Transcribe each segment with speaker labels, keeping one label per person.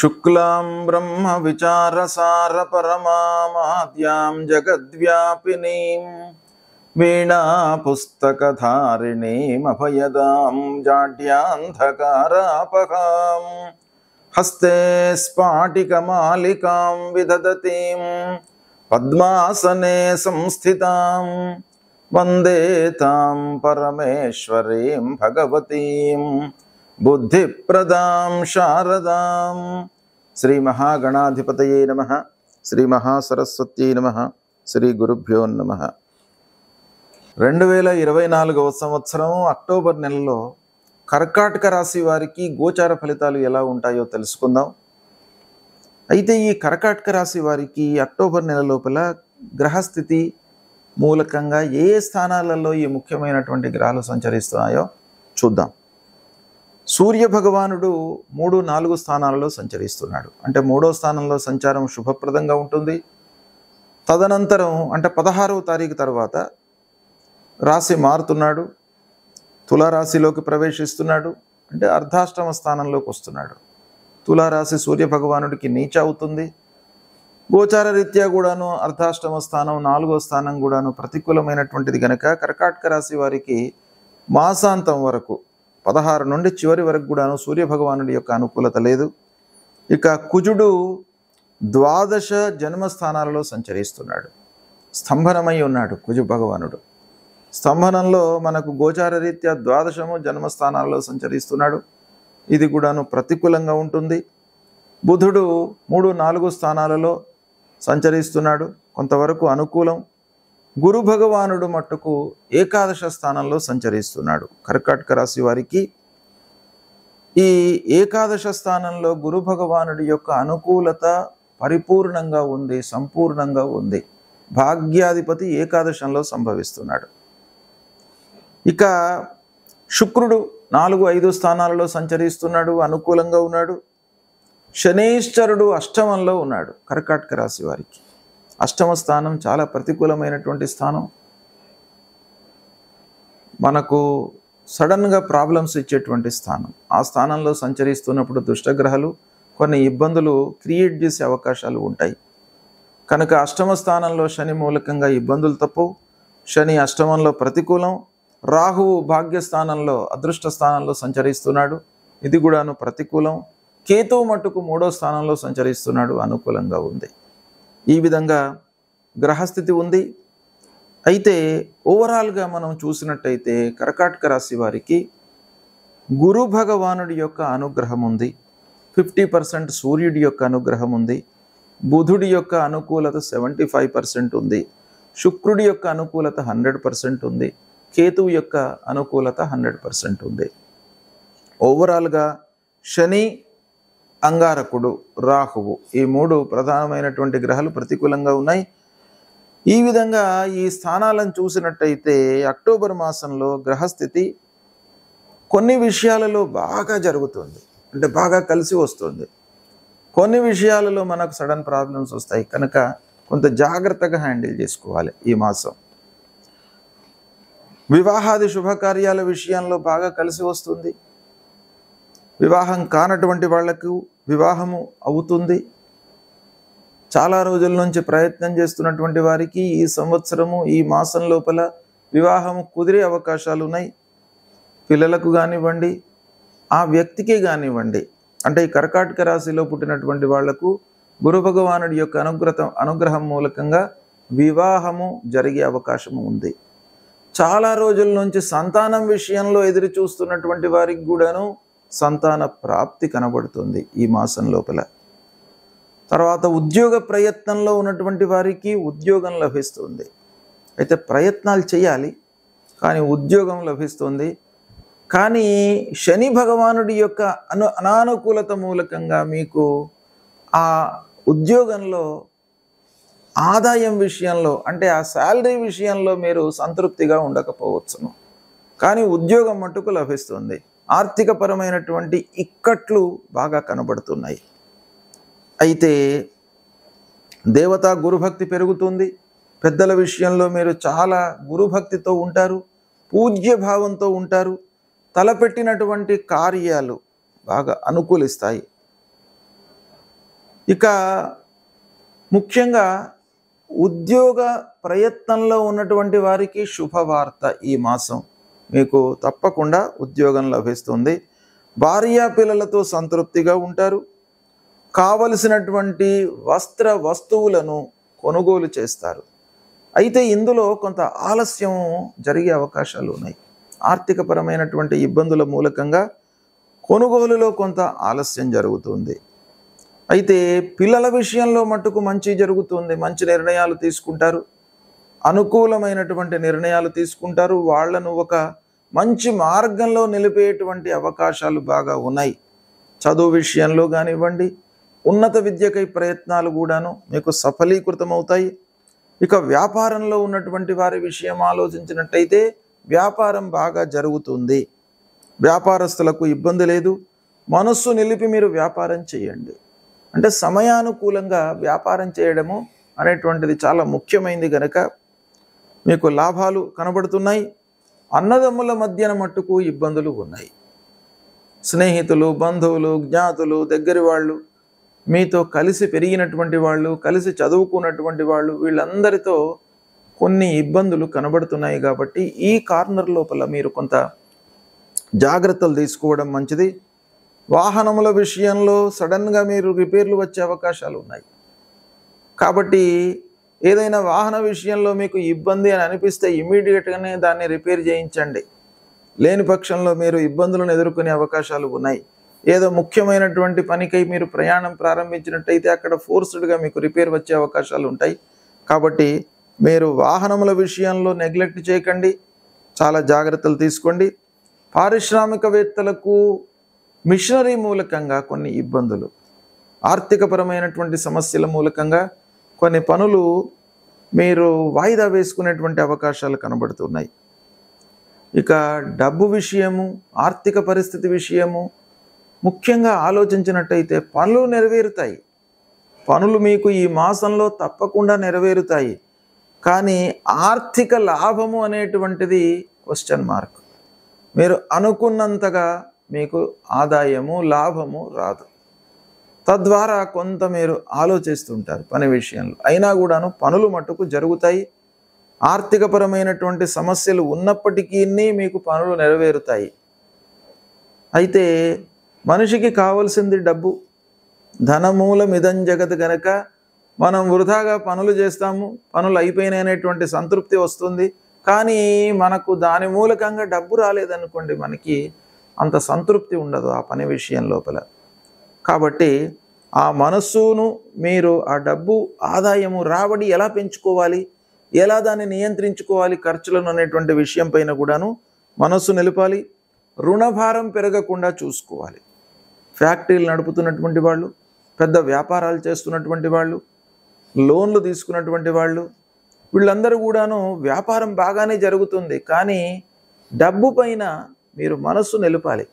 Speaker 1: शुक्लां ब्रह्म विचारसार परमाद्यां जगद्व्यापिनीं वीणा पुस्तकधारिणीं अभयदां जाड्यान्धकारापहां हस्ते स्फाटिकमालिकां विदधतीं पद्मासने संस्थितां वन्दे तां परमेश्वरीं भगवतीं बुद्धिप्रदां शारदां। श्री महागणाधिपतये नमः। श्री महासरस्वत्यै नमः। श्री गुरुभ्यो नमः। 2024వ సంవత్సరం అక్టోబర్ నెలలో కర్కాటక రాశి వారికి గోచార ఫలితాలు ఎలా ఉంటాయో తెలుసుకుందాం. అయితే ఈ కర్కాటక రాశి వారికి అక్టోబర్ నెల లోపల గ్రహస్థితి మూలకంగా ఏ స్థానాలలో ఈ ముఖ్యమైనటువంటి గ్రహాలు సంచరిస్తున్నాయో చూద్దాం. సూర్య భగవానుడు 3-4 స్థానాలలో సంచరిస్తున్నాడు. అంటే 3వ స్థానంలో సంచారం శుభప్రదంగా ఉంటుంది. తదనంతరం అంటే 16వ తారీఖు తర్వాత రాశి మారుతున్నాడు, తులారాశిలోకి ప్రవేశిస్తున్నాడు. అంటే అర్ధాష్టమ స్థానంలోకి వస్తున్నాడు. తులారాశి సూర్య భగవానుడికి నీచ అవుతుంది. గోచార రీత్యా కూడాను అర్ధాష్టమ స్థానం 4వ స్థానం కూడాను ప్రతికూలమైనటువంటిది కనుక కర్కాటక రాశి వారికి మాసాంతం వరకు 16 నుండి చివరి వరకు కూడాను సూర్య భగవానుడి యొక్క అనుకూలత లేదు. ఇక కుజుడు 12 జన్మస్థానాలలో సంచరిస్తున్నాడు. స్తంభనమై ఉన్నాడు కుజు భగవానుడు. స్తంభనంలో మనకు గోచార రీత్యా 12 జన్మస్థానాలలో సంచరిస్తున్నాడు. ఇది కూడాను ప్రతికూలంగా ఉంటుంది. బుధుడు 3-4 స్థానాలలో సంచరిస్తున్నాడు, కొంతవరకు అనుకూలం. గురు భగవానుడు మట్టుకు 11వ స్థానంలో సంచరిస్తున్నాడు. కర్కాటక రాశి వారికి ఈ 11వ స్థానంలో గురు భగవానుడి యొక్క అనుకూలత పరిపూర్ణంగా ఉంది, సంపూర్ణంగా ఉంది. భాగ్యాధిపతి 11లో సంభవిస్తున్నాడు. ఇక శుక్రుడు 4-5 స్థానాలలో సంచరిస్తున్నాడు, అనుకూలంగా ఉన్నాడు. శనీశ్వరుడు అష్టమంలో ఉన్నాడు. కర్కాటక రాశి వారికి అష్టమ స్థానం చాలా ప్రతికూలమైనటువంటి స్థానం. మనకు సడన్గా ప్రాబ్లమ్స్ ఇచ్చేటువంటి స్థానం. ఆ స్థానంలో సంచరిస్తున్నప్పుడు దుష్టగ్రహాలు కొన్ని ఇబ్బందులు క్రియేట్ చేసే అవకాశాలు ఉంటాయి. కనుక అష్టమ స్థానంలో శని మూలకంగా ఇబ్బందులు తప్పవు. శని అష్టమంలో ప్రతికూలం. రాహువు భాగ్యస్థానంలో అదృష్ట స్థానంలో సంచరిస్తున్నాడు, ఇది కూడాను ప్రతికూలం. కేతువు మట్టుకు 3వ స్థానంలో సంచరిస్తున్నాడు, అనుకూలంగా ఉంది. ఈ విధంగా గ్రహస్థితి ఉంది. అయితే ఓవరాల్గా మనం చూసినట్టయితే కర్కాటక రాశి వారికి గురు భగవానుడి యొక్క అనుగ్రహం ఉంది, 50% సూర్యుడి యొక్క అనుగ్రహం ఉంది, బుధుడి యొక్క అనుకూలత 75% ఉంది, శుక్రుడి యొక్క అనుకూలత 100% ఉంది, కేతువు యొక్క అనుకూలత 100% ఉంది. ఓవరాల్గా శని, అంగారకుడు, రాహువు ఈ 3 ప్రధానమైనటువంటి గ్రహాలు ప్రతికూలంగా ఉన్నాయి. ఈ విధంగా ఈ స్థానాలను చూసినట్టయితే అక్టోబర్ మాసంలో గ్రహస్థితి కొన్ని విషయాలలో బాగా జరుగుతుంది, అంటే బాగా కలిసి వస్తుంది. కొన్ని విషయాలలో మనకు సడన్ ప్రాబ్లమ్స్ వస్తాయి కనుక కొంత జాగ్రత్తగా హ్యాండిల్ చేసుకోవాలి ఈ మాసం. వివాహాది శుభకార్యాల విషయంలో బాగా కలిసి వస్తుంది. వివాహం కానటువంటి వాళ్లకు వివాహము అవుతుంది. చాలా రోజుల నుంచి ప్రయత్నం చేస్తున్నటువంటి వారికి ఈ సంవత్సరము ఈ మాసం లోపల వివాహము కుదిరే అవకాశాలు ఉన్నాయి. పిల్లలకు కానివ్వండి, ఆ వ్యక్తికే కానివ్వండి, అంటే ఈ కర్కాటక రాశిలో పుట్టినటువంటి వాళ్లకు గురు భగవానుడి యొక్క అనుగ్రహం మూలకంగా వివాహము జరిగే అవకాశము ఉంది. చాలా రోజుల నుంచి సంతానం విషయంలో ఎదురు చూస్తున్నటువంటి వారికి కూడాను సంతాన ప్రాప్తి కనబడుతుంది ఈ మాసం లోపల. తర్వాత ఉద్యోగ ప్రయత్నంలో ఉన్నటువంటి వారికి ఉద్యోగం లభిస్తుంది. అయితే ప్రయత్నాలు చేయాలి కానీ ఉద్యోగం లభిస్తుంది. కానీ శని భగవానుడి యొక్క అనానుకూలత మూలకంగా మీకు ఆ ఉద్యోగంలో ఆదాయం విషయంలో అంటే ఆ శాలరీ విషయంలో మీరు సంతృప్తిగా ఉండకపోవచ్చును, కానీ ఉద్యోగం మట్టుకు లభిస్తుంది. ఆర్థికపరమైనటువంటి ఇక్కట్లు బాగా కనబడుతున్నాయి. అయితే దేవతా గురుభక్తి పెరుగుతుంది. పెద్దల విషయంలో మీరు చాలా గురుభక్తితో ఉంటారు, పూజ్య భావంతో ఉంటారు. తలపెట్టినటువంటి కార్యాలు బాగా అనుకూలిస్తాయి. ఇక ముఖ్యంగా ఉద్యోగ ప్రయత్నంలో ఉన్నటువంటి వారికి శుభవార్త. ఈ మాసం మీకు తప్పకుండా ఉద్యోగం లభిస్తుంది. భార్యా పిల్లలతో సంతృప్తిగా ఉంటారు. కావలసినటువంటి వస్తువులను కొనుగోలు చేస్తారు. అయితే ఇందులో కొంత ఆలస్యం జరిగే అవకాశాలు ఉన్నాయి. ఆర్థికపరమైనటువంటి ఇబ్బందుల మూలకంగా కొనుగోలులో కొంత ఆలస్యం జరుగుతుంది. అయితే పిల్లల విషయంలో మట్టుకు మంచి జరుగుతుంది. మంచి నిర్ణయాలు తీసుకుంటారు. అనుకూలమైనటువంటి నిర్ణయాలు తీసుకుంటారు. వాళ్లను ఒక మంచి మార్గంలో నిలిపేటువంటి అవకాశాలు బాగా ఉన్నాయి. చదువు విషయంలో కానివ్వండి, ఉన్నత విద్యకై ప్రయత్నాలు కూడాను మీకు సఫలీకృతమవుతాయి. ఇక వ్యాపారంలో ఉన్నటువంటి వారి విషయం ఆలోచించినట్టయితే వ్యాపారం బాగా జరుగుతుంది. వ్యాపారస్తులకు ఇబ్బంది లేదు. మనస్సు నిలిపి మీరు వ్యాపారం చేయండి. అంటే సమయానుకూలంగా వ్యాపారం చేయడము అనేటువంటిది చాలా ముఖ్యమైనది కనుక మీకు లాభాలు కనబడుతున్నాయి. అన్నదమ్ముల మధ్యన మట్టుకు ఇబ్బందులు ఉన్నాయి. స్నేహితులు, బంధువులు, జ్ఞాతులు, దగ్గరి వాళ్ళు, మీతో కలిసి పెరిగినటువంటి వాళ్ళు, కలిసి చదువుకున్నటువంటి వాళ్ళు, వీళ్ళందరితో కొన్ని ఇబ్బందులు కనబడుతున్నాయి. కాబట్టి ఈ కార్నర్ లోపల మీరు కొంత జాగ్రత్తలు తీసుకోవడం మంచిది. వాహనముల విషయంలో సడన్గా మీరు రిపేర్లు వచ్చే అవకాశాలు ఉన్నాయి. కాబట్టి ఏదైనా వాహన విషయంలో మీకు ఇబ్బంది అని అనిపిస్తే ఇమీడియట్గానే దాన్ని రిపేర్ చేయించండి. లేని పక్షంలో మీరు ఇబ్బందులను ఎదుర్కొనే అవకాశాలు ఉన్నాయి. ఏదో ముఖ్యమైనటువంటి పనికై మీరు ప్రయాణం ప్రారంభించినట్టయితే అక్కడ ఫోర్స్డ్గా మీకు రిపేర్ వచ్చే అవకాశాలు ఉంటాయి. కాబట్టి మీరు వాహనముల విషయంలో నెగ్లెక్ట్ చేయకండి. చాలా జాగ్రత్తలు తీసుకోండి. పారిశ్రామికవేత్తలకు మిషనరీ మూలకంగా కొన్ని ఇబ్బందులు, ఆర్థికపరమైనటువంటి సమస్యల మూలకంగా కొన్ని పనులు మీరు వాయిదా వేసుకునేటువంటి అవకాశాలు కనబడుతున్నాయి. ఇక డబ్బు విషయము, ఆర్థిక పరిస్థితి విషయము ముఖ్యంగా ఆలోచించినట్టయితే పనులు నెరవేరుతాయి. పనులు మీకు ఈ మాసంలో తప్పకుండా నెరవేరుతాయి. కానీ ఆర్థిక లాభము అనేటువంటిది క్వశ్చన్ మార్క్. మీరు అనుకున్నంతగా మీకు ఆదాయము, లాభము రాదు. తద్వారా కొంత మీరు ఆలోచిస్తుంటారు పని విషయంలో. అయినా కూడాను పనులు మట్టుకు జరుగుతాయి. ఆర్థికపరమైనటువంటి సమస్యలు ఉన్నప్పటికీ మీకు పనులు నెరవేరుతాయి. అయితే మనిషికి కావాల్సింది డబ్బు. ధనమూలమిదం జగత్ గనక మనం వృధాగా పనులు చేస్తాము, పనులు అయిపోయినటువంటి సంతృప్తి వస్తుంది. కానీ మనకు దాని మూలకంగా డబ్బు రాలేదనుకోండి, మనకి అంత సంతృప్తి ఉండదు ఆ పని విషయం లోపల. కాబట్టి ఆ మనస్సును మీరు ఆ డబ్బు, ఆదాయము, రాబడి ఎలా పెంచుకోవాలి, ఎలా దాన్ని నియంత్రించుకోవాలి, ఖర్చులను అనేటువంటి విషయం పైన కూడాను మనస్సు నిలపాలి. రుణభారం పెరగకుండా చూసుకోవాలి. ఫ్యాక్టరీలు నడుపుతున్నటువంటి వాళ్ళు, పెద్ద వ్యాపారాలు చేస్తున్నటువంటి వాళ్ళు, లోన్లు తీసుకున్నటువంటి వాళ్ళు, వీళ్ళందరూ కూడాను వ్యాపారం బాగానే జరుగుతుంది. కానీ డబ్బు పైన మీరు మనస్సు నిలపాలి.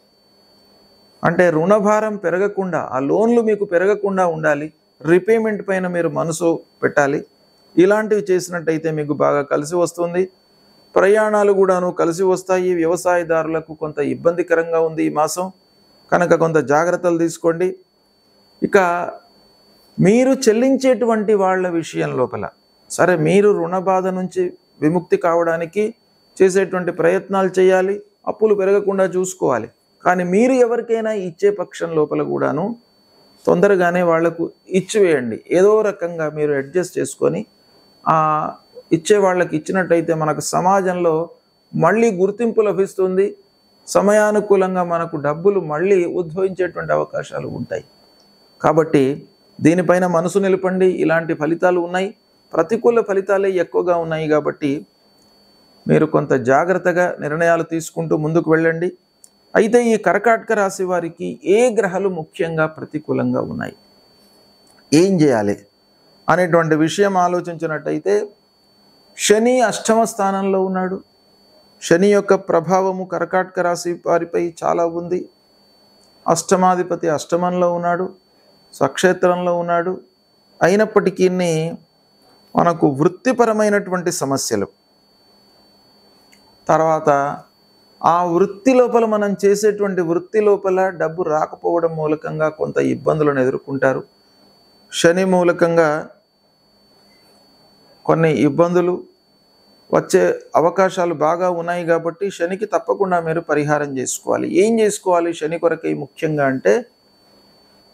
Speaker 1: అంటే రుణభారం పెరగకుండా, ఆ లోన్లు మీకు పెరగకుండా ఉండాలి. రీపేమెంట్ పైన మీరు మనసు పెట్టాలి. ఇలాంటివి చేసినట్టయితే మీకు బాగా కలిసి వస్తుంది. ప్రయాణాలు కూడాను కలిసి వస్తాయి. వ్యవసాయదారులకు కొంత ఇబ్బందికరంగా ఉంది ఈ మాసం కనుక కొంత జాగ్రత్తలు తీసుకోండి. ఇక మీరు చెల్లించేటువంటి వాళ్ళ విషయం లోపల సరే, మీరు రుణ బాధ నుంచి విముక్తి కావడానికి చేసేటువంటి ప్రయత్నాలు చేయాలి. అప్పులు పెరగకుండా చూసుకోవాలి. కానీ మీరు ఎవరికైనా ఇచ్చే పక్షం లోపల కూడాను తొందరగానే వాళ్లకు ఇచ్చివేయండి. ఏదో రకంగా మీరు అడ్జస్ట్ చేసుకొని ఇచ్చే వాళ్ళకి ఇచ్చినట్టయితే మనకు సమాజంలో మళ్ళీ గుర్తింపు లభిస్తుంది. సమయానుకూలంగా మనకు డబ్బులు మళ్ళీ ఉద్భవించేటువంటి అవకాశాలు ఉంటాయి. కాబట్టి దీనిపైన మనసు నిలపండి. ఇలాంటి ఫలితాలు ఉన్నాయి. ప్రతికూల ఫలితాలే ఎక్కువగా ఉన్నాయి. కాబట్టి మీరు కొంత జాగ్రత్తగా నిర్ణయాలు తీసుకుంటూ ముందుకు వెళ్ళండి. అయితే ఈ కర్కాటక రాశి వారికి ఏ గ్రహాలు ముఖ్యంగా ప్రతికూలంగా ఉన్నాయి, ఏం చేయాలి అనేటువంటి విషయం ఆలోచించినట్టయితే శని అష్టమ స్థానంలో ఉన్నాడు. శని యొక్క ప్రభావము కర్కాటక రాశి వారిపై చాలా ఉంది. అష్టమాధిపతి అష్టమంలో ఉన్నాడు, స్వక్షేత్రంలో ఉన్నాడు. అయినప్పటికీ మనకు వృత్తిపరమైనటువంటి సమస్యలు, తర్వాత ఆ వృత్తి లోపల మనం చేసేటువంటి వృత్తి లోపల డబ్బు రాకపోవడం మూలకంగా కొంత ఇబ్బందులను ఎదుర్కొంటారు. శని మూలకంగా కొన్ని ఇబ్బందులు వచ్చే అవకాశాలు బాగా ఉన్నాయి కాబట్టి శనికి తప్పకుండా మీరు పరిహారం చేసుకోవాలి. ఏం చేసుకోవాలి శని కొరకై ముఖ్యంగా అంటే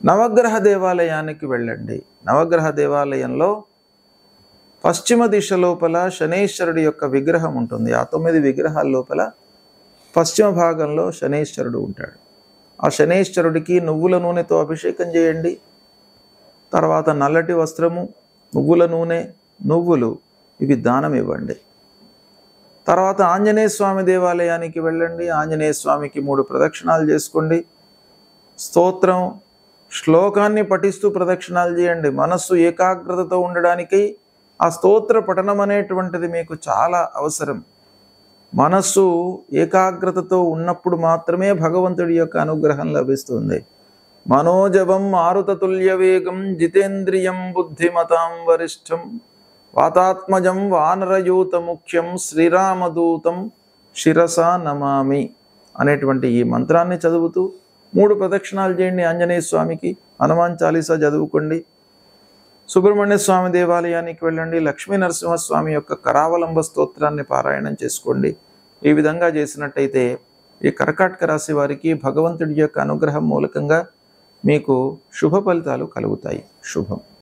Speaker 1: నవగ్రహ దేవాలయానికి వెళ్ళండి. నవగ్రహ దేవాలయంలో పశ్చిమ దిశ లోపల శనేశ్వరుడి యొక్క విగ్రహం ఉంటుంది. ఆ 9 విగ్రహాల లోపల పశ్చిమ భాగంలో శనేశ్వరుడు ఉంటాడు. ఆ శనేశ్వరుడికి నువ్వుల నూనెతో అభిషేకం చేయండి. తర్వాత నల్లటి వస్త్రము, నువ్వుల నూనె, నువ్వులు ఇవి దానం ఇవ్వండి. తర్వాత ఆంజనేయ స్వామి దేవాలయానికి వెళ్ళండి. ఆంజనేయ స్వామికి 3 ప్రదక్షిణాలు చేసుకోండి. స్తోత్రం శ్లోకాన్ని పఠిస్తూ ప్రదక్షిణాలు చేయండి. మనస్సు ఏకాగ్రతతో ఉండడానికి ఆ స్తోత్ర పఠనం అనేటువంటిది మీకు చాలా అవసరం. మనస్సు ఏకాగ్రతతో ఉన్నప్పుడు మాత్రమే భగవంతుడి యొక్క అనుగ్రహం లభిస్తుంది. మనోజవం మారుతతుల్య వేగం జితేంద్రియం బుద్ధిమతాం వరిష్టం వాతాత్మజం వానరయూత ముఖ్యం శ్రీరామదూతం శిరసా నమామి అనేటువంటి ఈ మంత్రాన్ని చదువుతూ 3 ప్రదక్షిణాలు చేయండి. ఆంజనేయ స్వామికి హనుమాన్ చాలీసా చదువుకోండి. సుబ్రహ్మణ్య స్వామి దేవాలయానికి వెళ్ళండి. లక్ష్మీ నరసింహస్వామి యొక్క కరావలంబ స్తోత్రాన్ని పారాయణం చేసుకోండి. ఈ విధంగా చేసినట్టయితే ఈ కర్కాటక రాశి వారికి భగవంతుడి యొక్క అనుగ్రహం మూలకంగా మీకు శుభ ఫలితాలు కలుగుతాయి. శుభం.